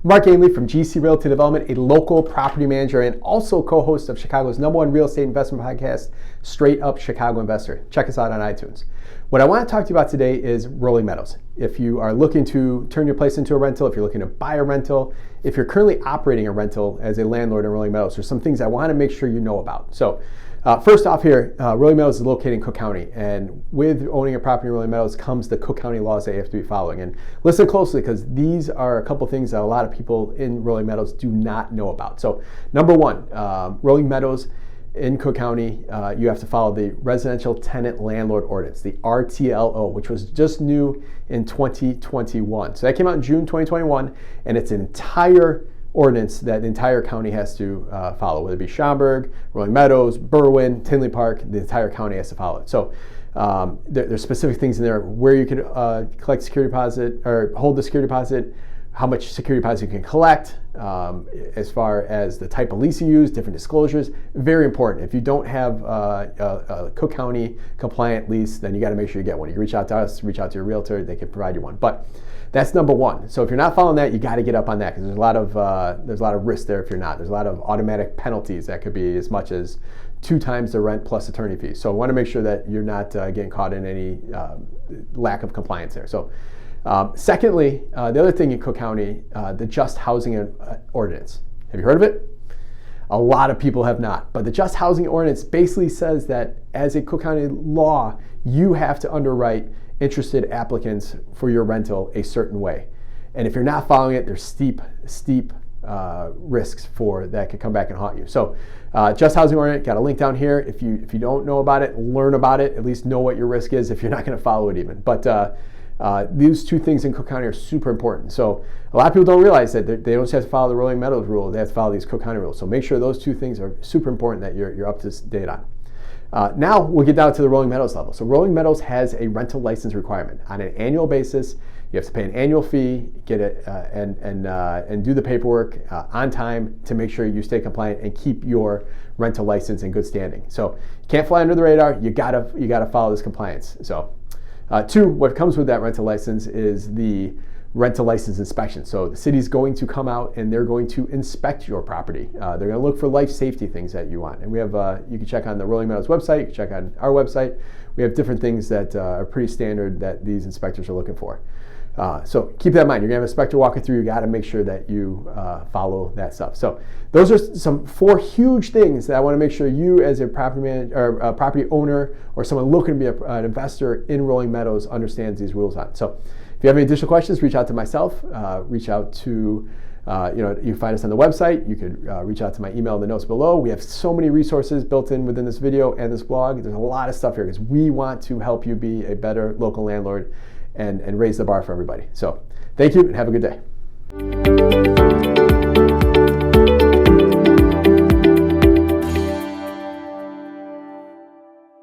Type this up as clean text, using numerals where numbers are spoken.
Mark 𝗏𝗍𝗄 from 𝗥𝗲𝗃 Realty Development, a local property manager and also co-host of Chicago's #1 real estate investment podcast, Straight Up Chicago Investor. Check us out on iTunes. What I want to talk to you about today is Rolling Meadows. If you are looking to turn your place into a rental, if you're looking to buy a rental, if you're currently operating a rental as a landlord in Rolling Meadows, there's some things I want to make sure you know about. So first off here, Rolling Meadows is located in Cook County, and with owning a property in Rolling Meadows comes the Cook County laws that you have to be following. And listen closely, because these are a couple things that a lot of people in Rolling Meadows do not know about. So number one, Rolling Meadows in Cook County, you have to follow the Residential Tenant Landlord Ordinance, the RTLO, which was just new in 2021. So that came out in June 2021, and it's an entire ordinance that the entire county has to follow, whether it be Schaumburg, Rolling Meadows, Berwyn, Tinley Park, the entire county has to follow it. So there's specific things in there where you can collect security deposit or hold the security deposit, how much security deposit you can collect, as far as the type of lease you use, different disclosures. Very important. If you don't have a Cook County compliant lease, then you got to make sure you get one. You can reach out to us, reach out to your realtor, they can provide you one. But that's number one. So if you're not following that, you got to get up on that, because there's a lot of risk there if you're not. There's a lot of automatic penalties that could be as much as 2 times the rent plus attorney fees. So I want to make sure that you're not getting caught in any lack of compliance there. So secondly, the other thing in Cook County, the Just Housing Ordinance. Have you heard of it? A lot of people have not. But the Just Housing Ordinance basically says that as a Cook County law, you have to underwrite interested applicants for your rental a certain way. And if you're not following it, there's steep risks for that could come back and haunt you. So Just Housing Ordinance, got a link down here. If you don't know about it, learn about it, at least know what your risk is if you're not going to follow it even. But these two things in Cook County are super important. So a lot of people don't realize that they don't just have to follow the Rolling Meadows rule, they have to follow these Cook County rules. So make sure those two things are super important that you're up to date on. Now we'll get down to the Rolling Meadows level. So Rolling Meadows has a rental license requirement. On an annual basis, you have to pay an annual fee, get it, and do the paperwork on time to make sure you stay compliant and keep your rental license in good standing. So you can't fly under the radar. You gotta follow this compliance. So two, what comes with that rental license is the rental license inspection. So the city's going to come out and they're going to inspect your property. They're going to look for life safety things that you want. And we have, you can check on the Rolling Meadows website, you can check on our website. We have different things that are pretty standard that these inspectors are looking for. So keep that in mind. You're going to have an inspector walking through. You got to make sure that you follow that stuff. So those are some 4 huge things that I want to make sure you, as a property manager or a property owner or someone looking to be an investor in Rolling Meadows, understands these rules on. So if you have any additional questions, reach out to myself. Reach out to you can find us on the website. You could reach out to my email in the notes below. We have so many resources built in within this video and this blog. There's a lot of stuff here because we want to help you be a better local landlord and raise the bar for everybody. So thank you and have a good day.